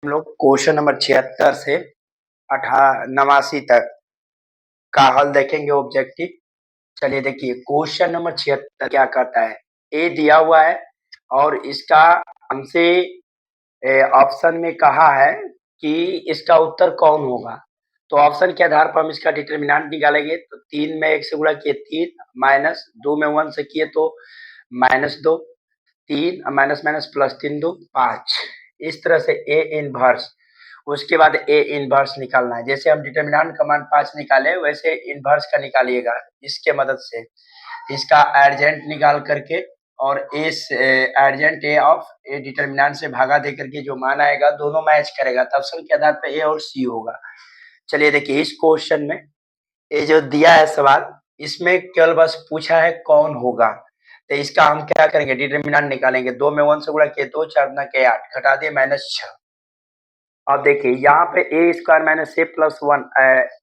हम लोग question number 76 से 89 तक का हल देखेंगे ऑब्जेक्टिव। चलिए देखिए क्वेश्चन नंबर 76 क्या कहता है। ए दिया हुआ है और इसका हमसे ऑप्शन में कहा है कि इसका उत्तर कौन होगा। तो ऑप्शन के आधार पर हम इसका डिटर्मिनेंट निकालेंगे। तो 3 में 1 से गुणा किए 3, माइनस 2 में 1 से किए तो -2, 3 माइनस माइनस प्लस 3 2 5। इस तरह से ए इनवर्स, उसके बाद ए इनवर्स निकालना है। जैसे हम डिटर्मिनेंट का मान 5 निकाले वैसे इनवर्स का निकालिएगा इसके मदद से। इसका एडजेंट निकाल करके और इस एडजेंट ए ऑफ ए डिटर्मिनेंट से भागा दे करके जो मान आएगा दोनों मैच करेगा, तब ऑप्शन के आधार पर ए और सी होगा। चलिए देखिए इस क्वेश्चन में ये जो दिया है सवाल, इसमें केवल बस पूछा है कौन होगा। तो इसका हम क्या करेंगे, डिटर्मिनेंट निकालेंगे। 2 में 1 से गुणा किए 2, 4 दूना के 8, घटा दिए -6। अब देखिए यहाँ पे ए स्क्वायर माइनस ए प्लस 1,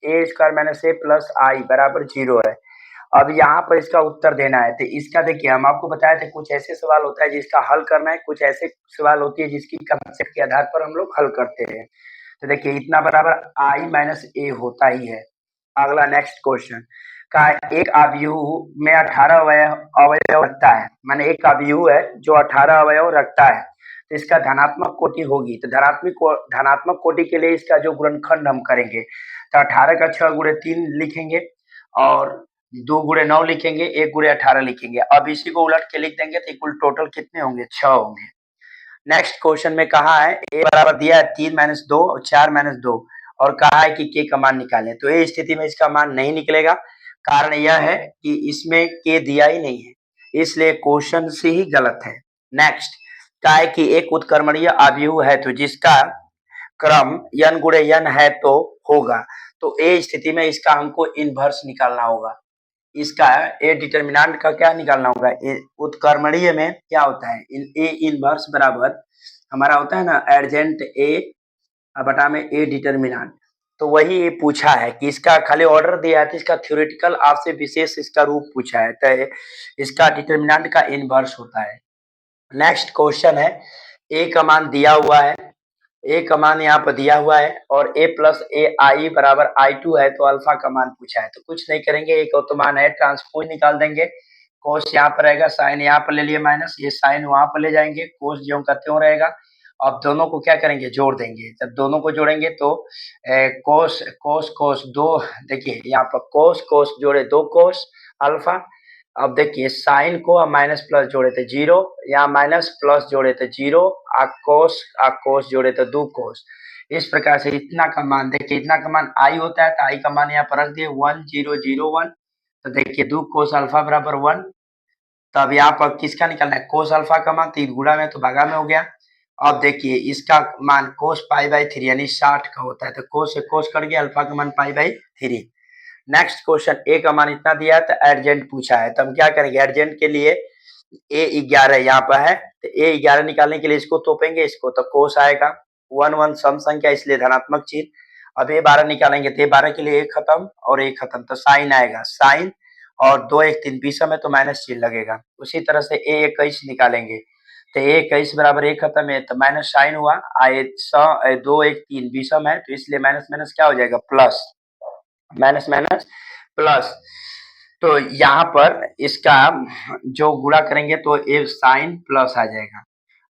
ए स्क्वायर माइनस ए प्लस आई बराबर 0 है। अब यहाँ पर इसका उत्तर देना है। तो इसका देखिए हम आपको बताए थे कुछ ऐसे सवाल होता है जिसका हल करना है, कुछ ऐसे सवाल होती है जिसकी कंसेप्ट के आधार पर हम लोग हल करते हैं। तो देखिए इतना बराबर आई माइनस ए होता ही है। अगला नेक्स्ट क्वेश्चन का, एक अवयव में 18 अवयव रखता है, माने एक अवयव है जो 18 अवयव रखता है, तो इसका धनात्मक कोटि होगी। तो धनात्मक कोटि के लिए इसका जो गुणनखंड हम करेंगे, तो 18 का 6 गुणे 3 लिखेंगे और 2 गुणे 9 लिखेंगे, 1 गुणे 18 लिखेंगे। अब इसी को उलट के लिख देंगे तो कुल टोटल कितने होंगे, 6 होंगे। नेक्स्ट क्वेश्चन में कहा है ए बराबर दिया है 3 माइनस 2 और 4 माइनस 2 और कहा है कि के का मान निकालें। तो ये स्थिति में इसका मान नहीं निकलेगा। कारण यह है कि इसमें के दिया ही नहीं है, इसलिए क्वेश्चन से ही गलत है। नेक्स्ट कहा है कि एक उत्क्रमणीय अवयव है तो जिसका क्रम n गुणे n है तो होगा। तो ए स्थिति में इसका हमको इनवर्स निकालना होगा। इसका ए डिटर्मिनेंट का क्या निकालना होगा, उत्क्रमणीय में क्या होता है, ए इनवर्स बराबर हमारा होता है ना एडजेंट ए बटा में ए डिटर्मिनेंट। तो वही ये पूछा है कि इसका खाली ऑर्डर दिया है तो इसका थ्योरेटिकल आपसे विशेष इसका रूप पूछा है, तो इसका डिटर्मिनेंट का इनवर्स होता है। नेक्स्ट क्वेश्चन है, ए का मान दिया हुआ है, ए का मान यहाँ पर दिया हुआ है और ए प्लस ए आई बराबर I2 है, तो अल्फा का मान पूछा है। तो कुछ नहीं करेंगे, एक तो मान है ट्रांसपोज निकाल देंगे। कोस यहाँ पर रहेगा, साइन यहाँ पर ले लिए माइनस, ये साइन वहां पर ले जाएंगे, कोस ज्यों का त्यों रहेगा। अब दोनों को क्या करेंगे, जोड़ देंगे। जब दोनों को जोड़ेंगे तो कोस कोस कोस दो, देखिए यहाँ पर कोस कोस जोड़े 2 कोस अल्फा। अब देखिए साइन को अब माइनस प्लस जोड़े थे 0, यहाँ माइनस प्लस जोड़े थे 0, आ कोस जोड़े थे 2 कोस। इस प्रकार से इतना का मान, देखिए इतना का मान आई होता है, तो आई का मान यहाँ पर रख दिए 1 0 0 1। तो देखिए 2 कोस अल्फा बराबर 1। तो अब यहाँ पर किसका निकालना है, कोस अल्फा का मान, 3 गुणा में तो भागा में हो गया। अब देखिए इसका मान कोस पाई बाई 3 यानी 60 का होता है, तो कोस से कोस कट गया, अल्फा का मान पाई बाई 3। नेक्स्ट क्वेश्चन, ए का मान इतना दिया है तो एडजेंट पूछा है, तो हम क्या करेंगे, एडजेंट के लिए ए 11 यहाँ पर है, तो ए 11 निकालने के लिए इसको तोपेंगे, इसको तो कोस आएगा। 1 1 सम संख्या इसलिए धनात्मक चिन्ह। अब ए 12 निकालेंगे तो ए 12 के लिए ए खत्म और ए खत्म, तो साइन आएगा, साइन और 2 1 3 विषम है तो माइनस चिन्ह लगेगा। उसी तरह से ए 21 निकालेंगे तो ए 21 बराबर ए खत्म है तो माइनस साइन हुआ, आए 2 1 3 विषम है तो इसलिए माइनस माइनस क्या हो जाएगा, प्लस, माइनस माइनस प्लस। तो यहाँ पर इसका जो गुणा करेंगे तो एक साइन प्लस आ जाएगा।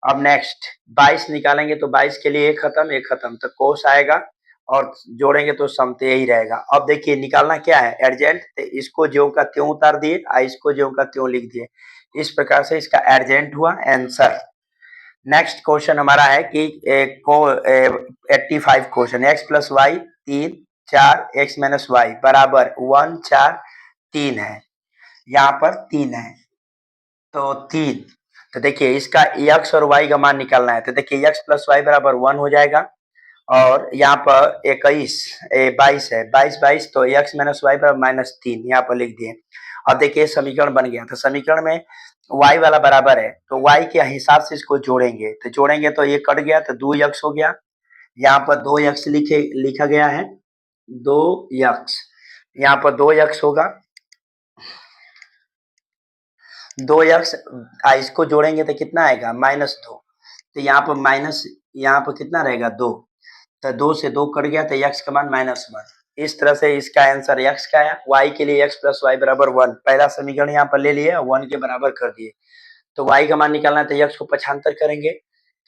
अब नेक्स्ट 22 निकालेंगे तो 22 के लिए एक खत्म तो कोस आएगा और जोड़ेंगे तो समते ही रहेगा। अब देखिए निकालना क्या है, एडजेंट, तो इसको ज्यों का त्यों उतार दिए, इसको ज्यों का त्यों लिख दिए। इस प्रकार से इसका एडजेंट हुआ आंसर। नेक्स्ट क्वेश्चन हमारा है कि 85 question, x plus y 3 4 x minus y बराबर 1 4 3 है, यहाँ पर 3 है तो 3। तो देखिए इसका एक्स और वाई का मान निकालना है, तो देखिए एक्स प्लस वाई बराबर 1 हो जाएगा और यहाँ पर 22 है, 22 तो एक्स माइनस वाई बराबर -3 यहाँ पर लिख दिए। अब देखिए समीकरण बन गया, तो समीकरण में y वाला बराबर है तो y के हिसाब से इसको जोड़ेंगे, तो जोड़ेंगे तो ये कट गया तो 2x हो गया। यहाँ पर 2x लिखा गया है, 2x, यहाँ पर 2x होगा, 2x, इसको जोड़ेंगे तो कितना आएगा, -2। तो यहाँ पर माइनस यहाँ पर कितना रहेगा 2, तो 2 से 2 कट गया तो x का मान -1। इस तरह से इसका आंसर x का आया। y के लिए x + y बराबर 1, पहला समीकरण यहाँ पर ले लिए, 1 के बराबर कर दिए। तो y का मान निकालना है तो x को पक्षांतर करेंगे,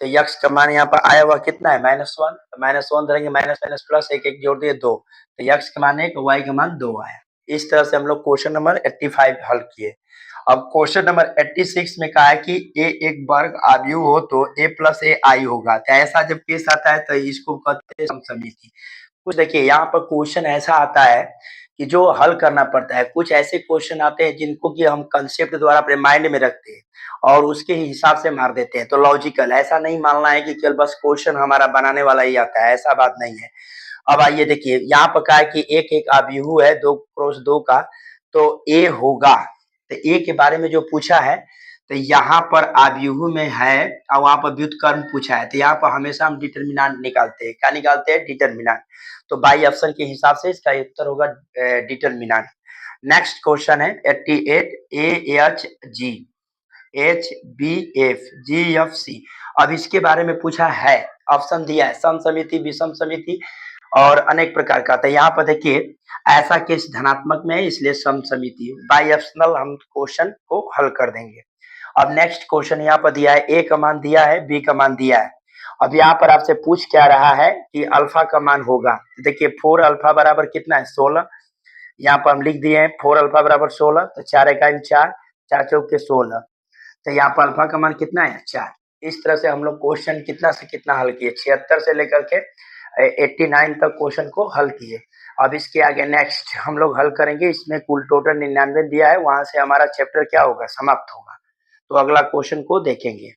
तो x का मान यहाँ पर आया हुआ कितना है -1, -1 धरेंगे, माइनस माइनस प्लस, एक एक जोड़ दिए 2, तो x का मान 1, y का मान 2 आया। इस तरह से हम लोग क्वेश्चन नंबर 85 हल किए। अब क्वेश्चन नंबर 86 में कहा है कि a एक वर्ग आव्यूह हो तो a + ai होगा। तो ऐसा जब केस आता है तो इसको कहते हैं समसमिति। कुछ देखिए यहाँ पर क्वेश्चन ऐसा आता है कि जो हल करना पड़ता है। कुछ ऐसे क्वेश्चन आते हैं जिनको कि हम कंसेप्ट द्वारा अपने माइंड में रखते हैं और उसके हिसाब से मार देते हैं। तो लॉजिकल, ऐसा नहीं मानना है कि केवल बस क्वेश्चन हमारा बनाने वाला ही आता है, ऐसा बात नहीं है। अब आइए देखिए, यहाँ पर कहा है कि एक एक आव्यूह है 2 × 2 का, तो ए होगा। तो ए के बारे में जो पूछा है, तो यहाँ पर आव्यूह में है और वहां पर व्युत्क्रम पूछा है, तो यहाँ पर हमेशा हम डिटर्मिनेंट निकालते हैं। क्या निकालते हैं? डिटर्मिनेंट। तो बाई ऑप्शन के हिसाब से इसका उत्तर होगा डिटर्मिनेंट। नेक्स्ट क्वेश्चन है 88, AHG HBF GFC। अब इसके बारे में पूछा है, ऑप्शन दिया है समसमिति, विषम समिति और अनेक प्रकार का। तो यहाँ पर देखिए ऐसा केस धनात्मक में है, इसलिए समसमिति। बाई ऑप्शनल हम क्वेश्चन को हल कर देंगे। अब नेक्स्ट क्वेश्चन यहाँ पर दिया है, ए का मान दिया है, बी का मान दिया है। अब यहाँ पर आपसे पूछ क्या रहा है कि अल्फा का मान होगा। देखिए 4 अल्फा बराबर कितना है 16, यहाँ पर हम लिख दिए हैं 4 अल्फा बराबर 16, तो 4 एकाइन 4, 4 चौके 16, तो यहाँ पर अल्फा का मान कितना है 4। इस तरह से हम लोग क्वेश्चन कितना से कितना हल किए, 76 से लेकर के 89 तक क्वेश्चन को हल किए। अब इसके आगे नेक्स्ट हम लोग हल करेंगे, इसमें कुल टोटल 99 दिया है, वहां से हमारा चैप्टर क्या होगा समाप्त होगा। तो अगला क्वेश्चन को देखेंगे।